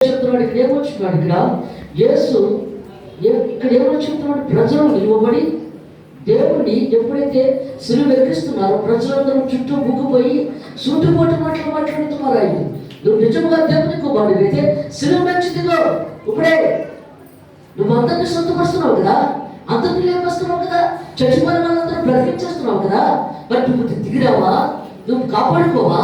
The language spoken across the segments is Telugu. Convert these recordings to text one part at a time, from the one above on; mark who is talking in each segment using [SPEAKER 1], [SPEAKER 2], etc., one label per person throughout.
[SPEAKER 1] చెప్తున్నాడు ఇక్కడ ఏమొచ్చున్నాడు ఇక్కడ యేసు ఇక్కడ ఏమొచ్చుతున్నాడు, ప్రజలు నిలవబడి దేవుడిని ఎప్పుడైతే సిలువ ఎక్కిస్తున్నారో ప్రజలందరూ చుట్టూ బుక్కుపోయి సూటుపోటు మాటలు మాట్లాడుతున్నారు. ఆయన నువ్వు నిజంగా దేవుని కుమారుడు అయితే సిలువ మంచిదిగో ఇప్పుడే నువ్వు అందరినీ సొంతపరుస్తున్నావు కదా, అందరినీ లేపస్తున్నావు కదా, చచ్చిపోయిన వాళ్ళందరూ బ్రతికించేస్తున్నావు కదా, మరి నువ్వు దిగిరావా, నువ్వు కాపాడుకోవా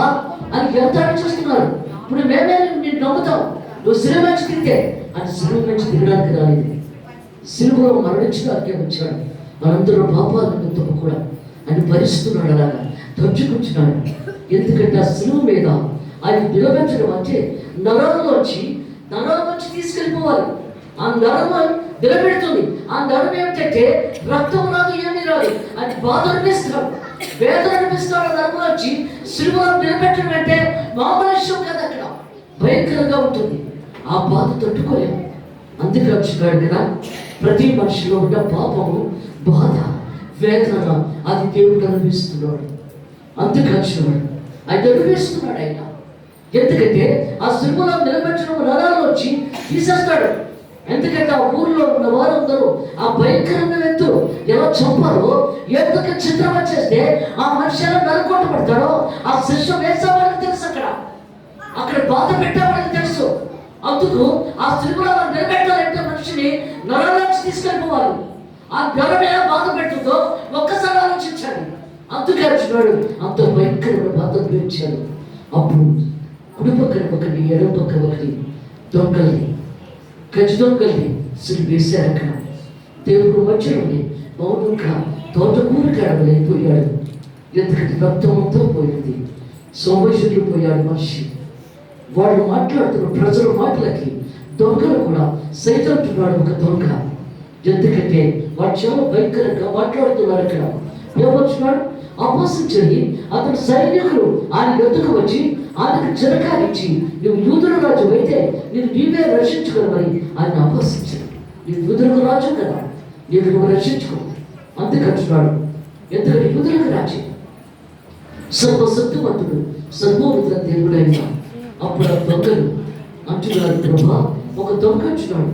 [SPEAKER 1] అని ఎంత చేస్తున్నారు. ఇప్పుడు మేమే నేను నమ్ముతాం నువ్వు సిలువ నుంచి దిగితే, అది సిలువ నుంచి దిగడానికి రాలేదు, సిలువలో మరణించడానికి వచ్చాడు. మనందరూ పాపాలను కూడా ఆయన భరిస్తున్నాడు, అలాగా దంచుకుంటున్నాడు. ఎందుకంటే ఆ సిలువ మీద ఆయన నిలబెట్టడం అంటే నరంలోంచి తీసుకెళ్ళిపోవాలి. ఆ నరం నిలబెడుతుంది. ఆ నరం ఏమిటంటే రక్తం రాదు, ఏమీ రాదు, అది బాధ అనిపిస్తాడు, వేదన అనిపిస్తాడు. నరంలోంచి సిలువ నిలబెట్టడం అంటే మామూలు విషయం కాదు, అక్కడ భయంకరంగా ఉంటుంది. ఆ బాధ తట్టుకోలేము. అందుకే వచ్చినాడు కదా, ప్రతి మనిషిలో ఉన్న పాపము, బాధ, వేదన అది దేవుడు అనిపిస్తున్నాడు. అందుకే వచ్చినాడు, ఆయన అనిపిస్తున్నాడు. ఆయన ఎందుకంటే ఆ సిలువలో నిలబెట్టడం నరాలు వచ్చి తీసేస్తాడు. ఎందుకంటే ఆ ఊర్లో ఉన్న వారందరూ ఆ భయంకరమైన వ్యక్తు ఎలా చంపారో, ఎందుకు చిత్రం వచ్చేస్తే ఆ మనిషి ఎలా నలుకొట్టబడతాడో ఆ శిక్ష వేసేవాళ్ళకి తెలుసు, అక్కడ బాధ పెట్టేవాళ్ళకి తెలుసు. అందుకు ఆ సిలువలో నిలబెట్టాలంటే మనిషిని నరాలోంచి తీసుకెళ్ళిపోవాలి. ఆ నరం ఎలా బాధ పెడుతుందో ఒక్కసారి ఆలోచించాడు. అందుకే వచ్చినాడు, అంత భయంకరమైన బాధ అనిపించాడు. అప్పుడు కుడి పక్కన ఒకటి, ఎడమ పక్కన ఒకటి దొంగల్ని, గజ దొంగల్ని సిలువ వేశారు. అక్కడ దేవుడు మధ్యలోనే మౌనంగా తోటకూరకి అడగలేకపోయాడు. ఎందుకంటే రక్తం అంతా పోయింది, సోమేశ్వరుడు పోయాడు మనిషి. వాళ్ళు మాట్లాడుతున్న ప్రజల మాటలకి దొంగలు కూడా సైతం అంటున్నాడు ఒక దొంగ. ఎందుకంటే వాడు చాలా భయంకరంగా మాట్లాడుతున్నారు. అక్కడ ఏమొచ్చినాడు, అపహసించి అతను సైనికులు ఆయన ఎద్దుకు వచ్చి ఆయనకు చిరకాలిచ్చి నువ్వు యూదుల రాజు అయితే నేను నీవే రక్షించుకోమని ఆయన అపహసించాడు. నువ్వు యూదులకు రాజు కదా, నీవు నువ్వు రక్షించుకో. అందుకంటున్నాడు, ఎందుకంటే యూదులకు రాజు సర్వశక్తివంతుడు సర్వోన్నత దేవుడు అయినా. అప్పుడు ఆ దొంగలు అంటున్నాడు, ప్రభా ఒక దొంగ అంటున్నాడు,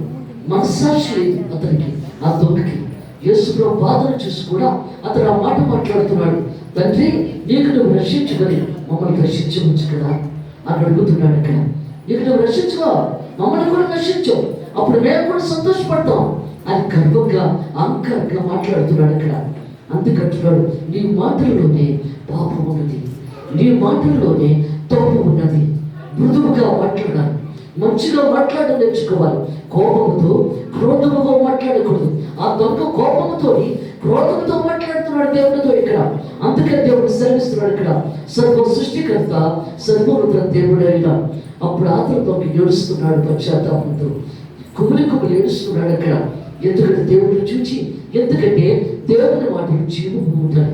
[SPEAKER 1] మనస్సాక్షి లేదు అతనికి, ఆ దొంగకి. యేసు ప్రభు బాధను చూసి కూడా అతను ఆ మాట మాట్లాడుతున్నాడు, తండ్రి నీకు నువ్వు రక్షించుకొని మమ్మల్ని రక్షించవచ్చు కదా అని అడుగుతున్నాడు. అక్కడ నీకు నువ్వు రక్షించుకో, మమ్మల్ని కూడా రక్షించు, అప్పుడు మేము కూడా సంతోషపడతాం అని గర్వంగా అహంకారంగా మాట్లాడుతున్నాడు. అక్కడ అందుకంటున్నాడు, నీ మాటల్లోనే పాపం ఉన్నది, నీ మాటల్లోనే తప్పు ఉన్నది. మృదువుగా మాట్లాడాలి, మంచిగా మాట్లాడడం నేర్చుకోవాలి. కోపంతో క్రోధముగా మాట్లాడకూడదు. ఆ దొంగ కోపంతో క్రోధంతో మాట్లాడుతున్నాడు దేవుడితో ఇక్కడ. అందుకే దేవుడు సెలవిస్తున్నాడు ఇక్కడ, సర్వ సృష్టికర్త సర్వోన్నత దేవుడు అయినా. అప్పుడు అతను దొంగ ఏడుస్తున్నాడు, పశ్చాత్తాపంతో కుమిలి ఏడుస్తున్నాడు అక్కడ. ఎందుకంటే దేవుడిని చూచి, ఎందుకంటే దేవుని మాటలు జీవము ఉంటాయి.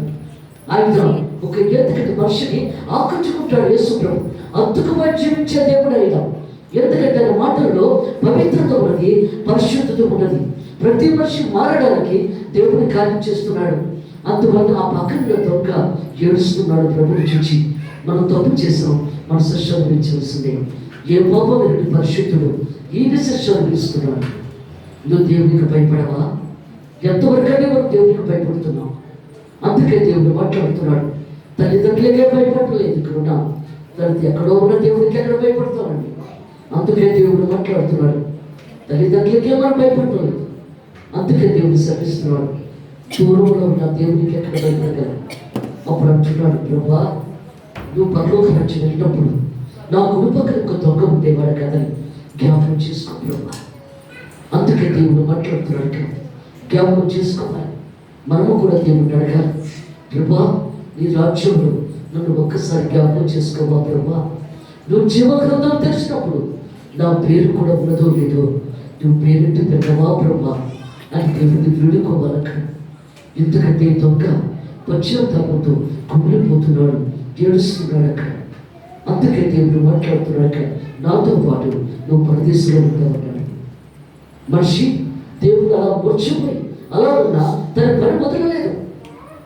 [SPEAKER 1] ఆయన ఒక ఎందుకంటే మనిషిని ఆకర్షుకుంటాడు యేసు ప్రభు, అద్భుతమైన జీవించే దేవుడు అయినా. ఎందుకంటే ఆయన మాటల్లో పవిత్రత ఉన్నది, పరిశుద్ధత ఉన్నది. ప్రతి మనిషి మారడానికి దేవుడిని కార్యం చేస్తున్నాడు. అందువల్ల ఆ పక్కన దొంగ ఏడుస్తున్నాడు ప్రభుని చూచి. మనం తప్పు చేసాం, మన శిక్ష అనుభవించవలసిందే. ఏ పాపం ఎరుగని పరిశుద్ధుడు ఈయన శిక్ష అనుభవిస్తున్నాడు. నువ్వు దేవునికి భయపడవా? ఎంతవరకనే మనం దేవునికి భయపడుతున్నాం. అందుకే దేవుడు మాట్లాడుతున్నాడు, తల్లిదండ్రులకే భయపడలేదు, ఇక్కడ ఉన్నాం తల్లి ఎక్కడో ఉన్న దేవుడికి ఎక్కడ భయపడతామండి. అందుకే దేవుడు మాట్లాడుతున్నాడు, తల్లిదండ్రులకే మనం భయపడలేదు. అందుకే దేవుడు శపిస్తున్నాడు, దూరంలో ఉన్న దేవుడికి ఎక్కడ భయపడగలరు. అప్పుడు అంటున్నాడు, ప్రభా నువ్వు పరలోక నుంచి వెళ్ళినప్పుడు నా గుడి పక్కన ఒక దొంగ ఉండేవాడు కదా, జ్ఞాపకం చేసుకో ప్రభా. అందుకే దేవుడు మాట్లాడుతున్నాడు, జ్ఞాపకం చేసుకోవాలి. మనము కూడా దేవుడిని అడగాలి, ప్రభా నీ రాజ్యంలో నన్ను ఒక్కసారి జ్ఞాపకం చేసుకోవా ప్రభా. నువ్వు జీవగ్రంథం తెలిసినప్పుడు నా పేరు కూడా ఉన్నదో లేదో నువ్వు పేరెంట్ పెట్టవా ప్రభా అని దేవుడిని వేడుకోవాలక. ఎందుకంటే దొంగ పశ్చాత్తాపంతో కుమిలిపోతున్నాడు, ఏడుస్తున్నాడు అక్కడ. అందుకే దేవుడు మాట్లాడుతున్నాడు, నాతో పాటు నువ్వు పరదేశంలో ఉంటావన్నాడు. మనిషి దేవుడు అలా మర్చిపోయి అలా ఉన్నా తన పని వదలలేదు.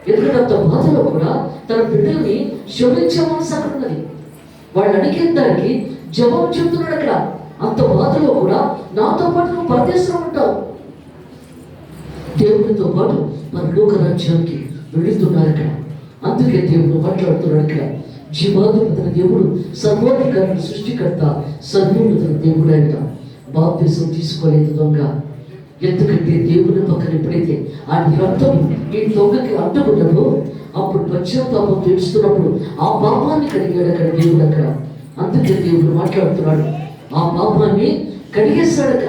[SPEAKER 1] ఎందుకంటే అంత బాధలో కూడా తన బిడ్డల్ని శోభించే మనసు అక్కడ ఉన్నది. వాళ్ళు అడిగిన దానికి జవాబు చెబుతున్నాడు అక్కడ. అంత బాధలో కూడా నాతో పాటు నువ్వు పరదేశంలో ఉంటావు. దేవునితో పాటు పరలోక రాజ్యానికి వెళుతున్నారు ఇక్కడ. అందుకే దేవుడు మాట్లాడుతున్నాడు ఇక్కడ. జీవాధిపతుల దేవుడు, సర్వాధికారుల సృష్టికర్త, సర్వోన్నతుల దేవుడు అంట. బాప్తిసం తీసుకోలేదు దొంగ. ఎందుకంటే దేవుని పక్కన ఎప్పుడైతే ఆయన రక్తం ఈ దొంగకి అంటుకున్నదో అప్పుడు పశ్చాత్తాపం తెలుస్తున్నప్పుడు ఆ పాపాన్ని కడిగాడు అక్కడ దేవుడు అక్కడ. అందుకే దేవుడు మాట్లాడుతున్నాడు, ఆ పాపాన్ని కడిగేశాడక.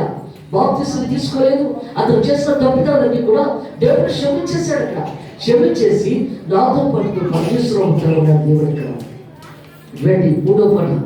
[SPEAKER 1] బాప్తిసం తీసుకోలేదు, అతను చేసిన తప్పిదాలన్నీ కూడా దేవుడు క్షమించేశాడు అక్కడ. క్షమించేసి నాతో పాటు పరమేశ్వరం ఉంటాడు దేవుడు అక్కడ. రండి 3వ పాఠం.